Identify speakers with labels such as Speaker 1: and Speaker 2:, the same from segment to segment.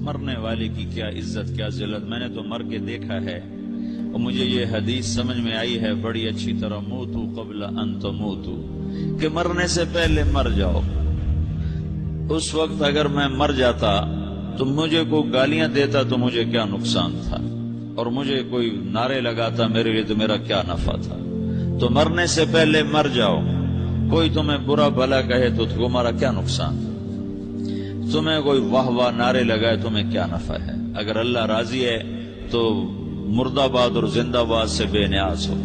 Speaker 1: مرنے والے کی کیا عزت کیا ذلت، میں نے تو مر کے دیکھا ہے اور مجھے یہ حدیث سمجھ میں آئی ہے بڑی اچھی طرح، موتو قبل ان تموتو، کہ مرنے سے پہلے مر جاؤ۔ اس وقت اگر میں مر جاتا تو مجھے کوئی گالیاں دیتا تو مجھے کیا نقصان تھا، اور مجھے کوئی نعرے لگاتا میرے لیے تو میرا کیا نفع تھا۔ تو مرنے سے پہلے مر جاؤ، کوئی تمہیں برا بھلا کہے تو تمہارا کیا نقصان، تمہیں کوئی واہ واہ نعرے لگائے تمہیں کیا نفع ہے۔ اگر اللہ راضی ہے تو مردہ باد اور زندہ باد سے بے نیاز ہو۔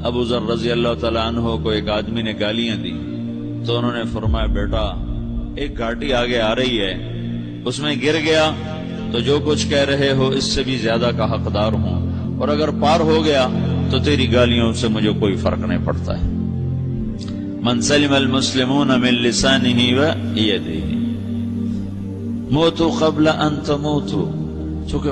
Speaker 1: ابو ذر رضی اللہ تعالیٰ عنہ کو ایک آدمی نے گالیاں دی تو انہوں نے فرمایا بیٹا ایک گھاٹی آگے آ رہی ہے، اس میں گر گیا تو جو کچھ کہہ رہے ہو اس سے بھی زیادہ کا حقدار ہوں، اور اگر پار ہو گیا تو تیری گالیوں سے مجھے کوئی فرق نہیں پڑتا ہے۔ من سلم المسلمون من لسانه ويده موتوا قبل ان تموتوا، چونکہ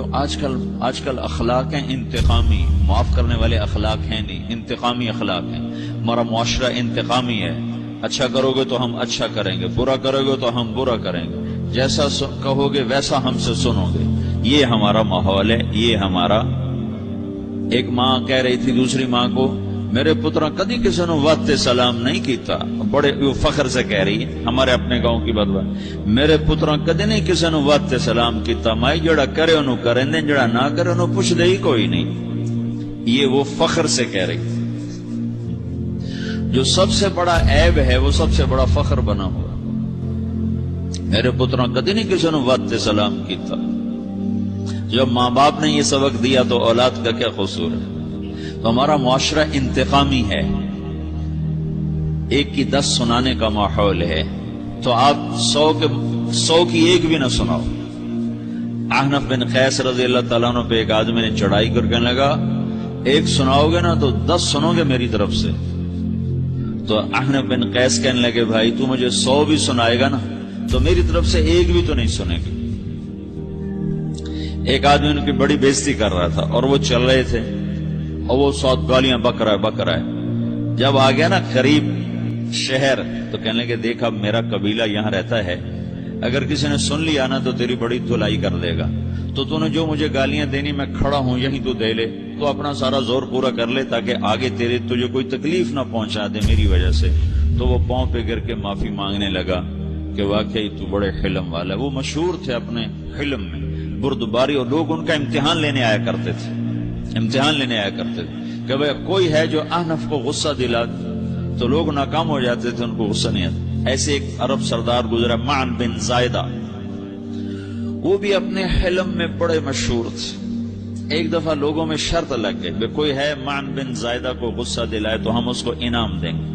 Speaker 1: آج کل اخلاق ہیں انتقامی، معاف کرنے والے اخلاق ہیں نہیں، انتقامی اخلاق ہیں۔ ہمارا معاشرہ انتقامی ہے، اچھا کرو گے تو ہم اچھا کریں گے، برا کرو گے تو ہم برا کریں گے، جیسا کہو گے ویسا ہم سے سنو گے، یہ ہمارا ماحول ہے، یہ ہمارا۔ ایک ماں کہہ رہی تھی دوسری ماں کو، میرے پترا کدی کسی نے وقت سلام نہیں کیتا، بڑے فخر سے کہہ رہی ہے، ہمارے اپنے گاؤں کی بات، میرے پترا کدی نہیں کسی نے وقت سلام کیتا، میں جڑا کرے انہوں کریں دیں، جڑا نہ کرے انہوں پوچھ دے ہی کوئی نہیں۔ یہ وہ فخر سے کہہ رہی، جو سب سے بڑا عیب ہے وہ سب سے بڑا فخر بنا ہوا۔ میرے پترا کدی نہیں کسی نے وقت سلام کیتا۔ جب ماں باپ نے یہ سبق دیا تو اولاد کا کیا قصور ہے؟ تو ہمارا معاشرہ انتقامی ہے، ایک کی 10 سنانے کا ماحول ہے، تو آپ 100 کی ایک بھی نہ سناؤ۔ احنف بن قیس رضی اللہ تعالیٰ عنہ پہ ایک آدمی نے چڑھائی کر کہنے لگا ایک سناؤ گے نا تو 10 سنو گے میری طرف سے۔ تو احنف بن قیس کہنے لگے بھائی تو مجھے 100 بھی سنائے گا نا تو میری طرف سے ایک بھی تو نہیں سنے گی۔ ایک آدمی ان کی بڑی بےزتی کر رہا تھا اور وہ چل رہے تھے اور وہ 100 گالیاں بک رہا ہے۔ جب آ گیا نا قریب شہر تو کہنے لگے دیکھا میرا قبیلہ یہاں رہتا ہے، اگر کسی نے سن لیا نا تو تیری بڑی دھلائی کر دے گا، تو نے جو مجھے گالیاں دینی میں کھڑا ہوں یہیں تو دے لے، تو اپنا سارا زور پورا کر لے تاکہ آگے تجھے کوئی تکلیف نہ پہنچا دے میری وجہ سے۔ تو وہ پاؤں پہ گر کے معافی مانگنے لگا کہ واقعی تو بڑے حلم والا ہے۔ وہ مشہور تھے اپنے حلم میں، بردباری، اور لوگ ان کا امتحان لینے آیا کرتے تھے کہ بھئی کوئی ہے جو احنف کو غصہ دلا تو لوگ ناکام ہو جاتے تھے، ان کو غصہ نہیں آتا۔ ایسے ایک عرب سردار گزرا معن بن زائدہ، وہ بھی اپنے حلم میں بڑے مشہور تھے۔ ایک دفعہ لوگوں میں شرط لگ گئی کہ کوئی ہے معن بن زائدہ کو غصہ دلائے تو ہم اس کو انعام دیں گے۔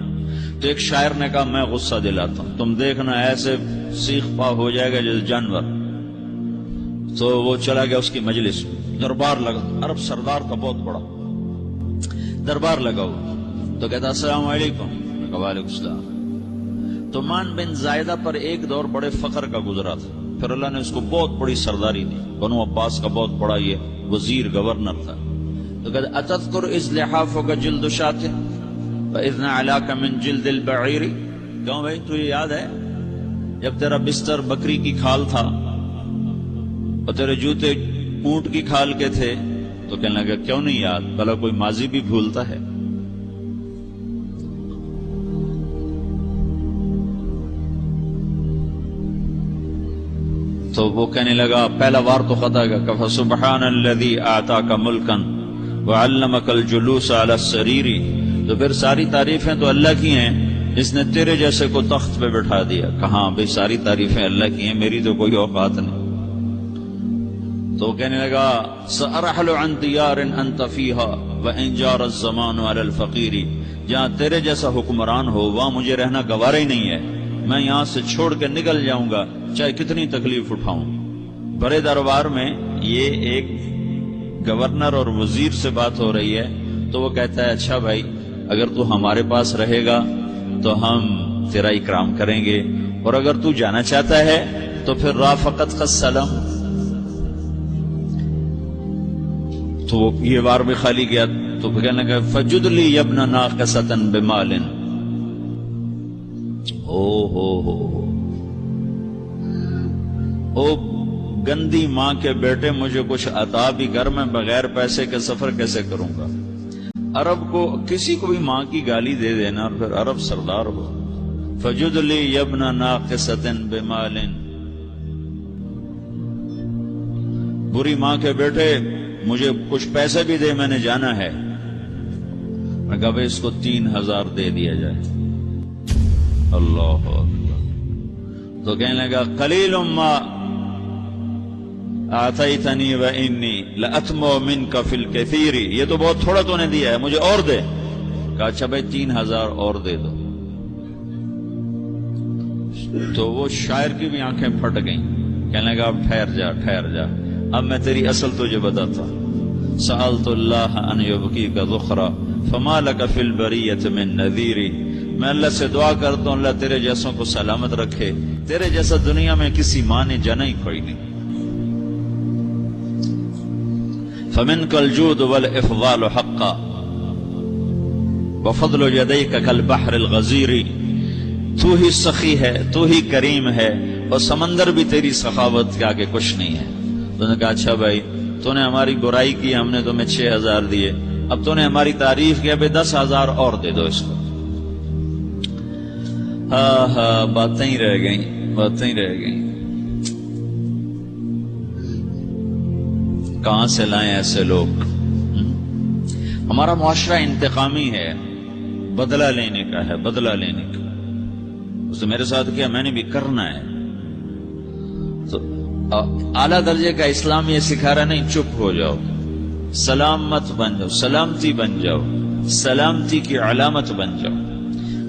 Speaker 1: تو ایک شاعر نے کہا میں غصہ دلاتا ہوں، تم دیکھنا ایسے سیخ پا ہو جائے گا جیسے جانور۔ تو وہ چلا گیا اس کی مجلس، دربار لگا، عرب سردار کا بہت بڑا دربار لگا ہوا، تو کہتا السلام علیکم، وعلیکم السلام۔ تو معن بن زائدہ پر ایک دور بڑے فخر کا گزرا تھا، پھر اللہ نے اس کو بہت بڑی سرداری دی، بنو عباس کا بہت بڑا یہ وزیر گورنر تھا۔ تو کہتا اتذکر اذ لحافک جلد شاۃ واذ نعلاک من جلد البعیر، کیوں بھائی تجھے یاد ہے جب تیرا بستر بکری کی کھال تھا اور تیرے جوتے اونٹ کی کھال کے تھے؟ تو کہنے لگا کیوں نہیں یاد، بھلا کوئی ماضی بھی بھولتا ہے؟ تو وہ کہنے لگا پہلا وار تو خطا گا، کہ فسبحان الذی اعطاک ملکا وعلمک الجلوس علی السریر، تو پھر ساری تعریفیں تو اللہ کی ہیں جس نے تیرے جیسے کو تخت پہ بٹھا دیا۔ کہاں بھئی ساری تعریفیں اللہ کی ہیں، میری تو کوئی اوقات نہیں۔ تو کہنے لگا سأرحل عن دیار انت فیہا وان جار الزمان علی الفقیر، جہاں تیرے جیسا حکمران ہو وہاں مجھے رہنا گوارا ہی نہیں ہے، میں یہاں سے چھوڑ کے نکل جاؤں گا چاہے کتنی تکلیف اٹھاؤں۔ بڑے دربار میں یہ ایک گورنر اور وزیر سے بات ہو رہی ہے، تو وہ کہتا ہے اچھا بھائی اگر تو ہمارے پاس رہے گا تو ہم تیرا اکرام کریں گے، اور اگر تو جانا چاہتا ہے تو پھر رافقت کا سلام۔ تو وہ یہ بار بھی خالی گیا، تو کہنے لگا فجد لی ابن ناقصۃ بمال، او گندی ماں کے بیٹے مجھے کچھ عطا بھی کر، میں بغیر پیسے کے سفر کیسے کروں گا؟ عرب کو کسی کو بھی ماں کی گالی دے دینا اور پھر عرب سردار ہو. فجد لی یبن ناقصۃ بمال، بری ماں کے بیٹے مجھے کچھ پیسے بھی دے، میں نے جانا ہے. میں کہا بھائی اس کو 3000 دے دیا جائے. اللہ اکبر. تو کہنے لگا قلیل ما آتیتنی وانی لأطمع منک فی الکثیر، یہ تو بہت تھوڑا تو نے دیا ہے، مجھے اور دے. کہا اچھا بھائی 3000 اور دے دو. تو وہ شاعر کی بھی آنکھیں پھٹ گئیں. کہنے لگا اب ٹھہر جا ٹھہر جا، اب میں تیری اصل تجھے بتاتا. سألت اللہ ان یبقیک ذخرا فما لک فی البریۃ من نذیر، میں اللہ سے دعا کرتا ہوں اللہ تیرے جیسوں کو سلامت رکھے، تیرے جیسا دنیا میں کسی ماں نے جنا ہی کوئی نہیں. فمنک الجود والافضال حقا وفضل یدیک کالبحر الغزیر، تو ہی سخی ہے، تو ہی کریم ہے، اور سمندر بھی تیری سخاوت کے آگے کچھ نہیں ہے. تو نے کہا اچھا بھائی تو نے ہماری برائی کی، ہم نے تمہیں 6000 دیے، اب تو نے ہماری تعریف کیا، بھائی 10000 اور دے دو اس کو. ہاں باتیں ہی رہ گئیں، باتیں ہی رہ گئیں. کہاں سے لائیں ایسے لوگ؟ ہمارا معاشرہ انتقامی ہے، بدلہ لینے کا ہے، بدلہ لینے کا. اس نے میرے ساتھ کیا، میں نے بھی کرنا ہے. تو اعلیٰ درجے کا اسلام یہ سکھا رہا نہیں چپ ہو جاؤ، سلام مت بن جاؤ، سلامتی بن جاؤ، سلامتی کی علامت بن جاؤ.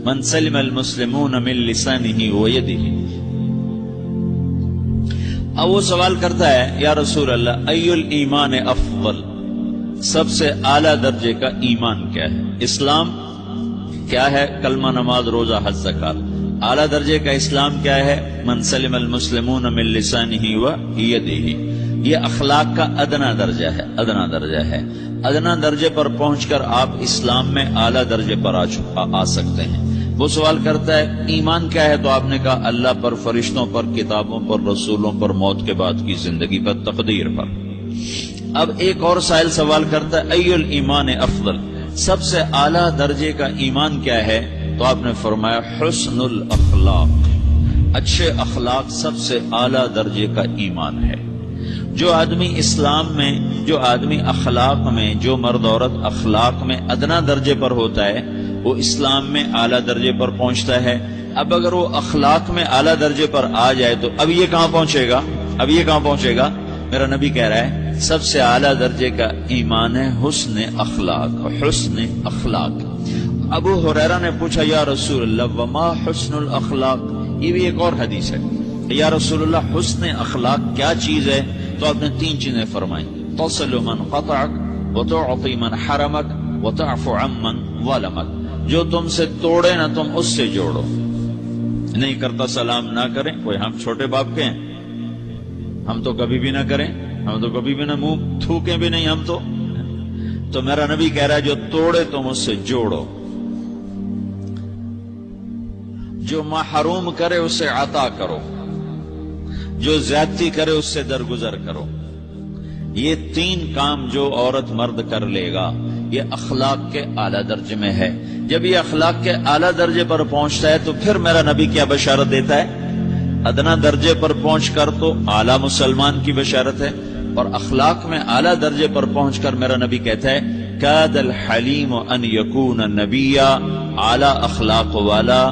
Speaker 1: من سلم المسلمون من لسانہ ویدہ. اب وہ سوال کرتا ہے یا رسول اللہ ای الایمان افضل، سب سے اعلیٰ درجے کا ایمان کیا ہے؟ اسلام کیا ہے؟ کلمہ، نماز، روزہ، حج، زکات. اعلیٰ درجے کا اسلام کیا ہے؟ من سلم المسلمون من لسانہ ویدہ. یہ اخلاق کا ادنا درجہ ہے، ادنا درجہ ہے. ادنا درجے پر پہنچ کر آپ اسلام میں اعلیٰ درجے پر آ سکتے ہیں. وہ سوال کرتا ہے ایمان کیا ہے؟ تو آپ نے کہا اللہ پر، فرشتوں پر، کتابوں پر، رسولوں پر، موت کے بعد کی زندگی پر، تقدیر پر. اب ایک اور سائل سوال کرتا ہے ای الایمان افضل، سب سے اعلیٰ درجے کا ایمان کیا ہے؟ تو آپ نے فرمایا حسن الاخلاق، اچھے اخلاق سب سے اعلیٰ درجے کا ایمان ہے. جو آدمی اسلام میں، جو آدمی اخلاق میں، جو مرد عورت اخلاق میں ادنا درجے پر ہوتا ہے وہ اسلام میں اعلیٰ درجے پر پہنچتا ہے. اب اگر وہ اخلاق میں اعلیٰ درجے پر آ جائے تو اب یہ کہاں پہنچے گا؟ اب یہ کہاں پہنچے گا؟ میرا نبی کہہ رہا ہے سب سے اعلیٰ درجے کا ایمان ہے حسن اخلاق، حسن اخلاق. ابو ہریرہ نے پوچھا یا رسول اللہ وما حسن الاخلاق، یہ بھی ایک اور حدیث ہے. یا رسول اللہ حسن اخلاق کیا چیز ہے؟ تو آپ نے 3 چیزیں فرمائیں، تصل من قطعک وتعطی من حرمک وتعفو عمن ظلمک. جو تم سے توڑے نہ تم اس سے جوڑو. نہیں کرتا سلام نہ کریں، کوئی ہم چھوٹے باپ کے ہیں، ہم تو کبھی بھی نہ کریں، ہم تو کبھی بھی نہ منہ تھوکیں بھی نہیں ہم تو میرا نبی کہہ رہا ہے جو توڑے تم اس سے جوڑو. جو محروم کرے اسے عطا کرو، جو زیادتی کرے اس سے درگزر کرو. یہ 3 کام جو عورت مرد کر لے گا یہ اخلاق کے اعلیٰ درجے میں ہے. جب یہ اخلاق کے اعلیٰ درجے پر پہنچتا ہے تو پھر میرا نبی کیا بشارت دیتا ہے؟ ادنا درجے پر پہنچ کر تو اعلیٰ مسلمان کی بشارت ہے، اور اخلاق میں اعلیٰ درجے پر پہنچ کر میرا نبی کہتا ہے کاد الحلیم ان یکون نبیا، اعلیٰ اخلاق والا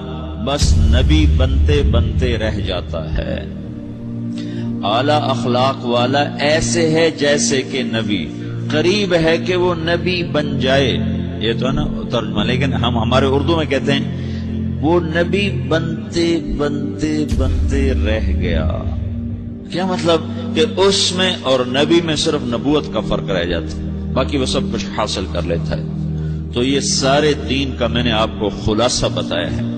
Speaker 1: بس نبی بنتے بنتے رہ جاتا ہے. اعلیٰ اخلاق والا ایسے ہے جیسے کہ نبی، قریب ہے کہ وہ نبی بن جائے. یہ تو ہے نا ترجمہ، لیکن ہم ہمارے اردو میں کہتے ہیں وہ نبی بنتے بنتے بنتے رہ گیا. کیا مطلب؟ کہ اس میں اور نبی میں صرف نبوت کا فرق رہ جاتا، باقی وہ سب کچھ حاصل کر لیتا ہے. تو یہ سارے دین کا میں نے آپ کو خلاصہ بتایا ہے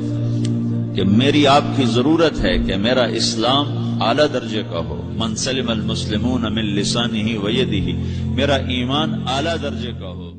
Speaker 1: کہ میری آپ کی ضرورت ہے کہ میرا اسلام اعلیٰ درجے کا ہو. من سلم المسلمون من لسانہ ویدہ، میرا ایمان اعلیٰ درجے کا ہو.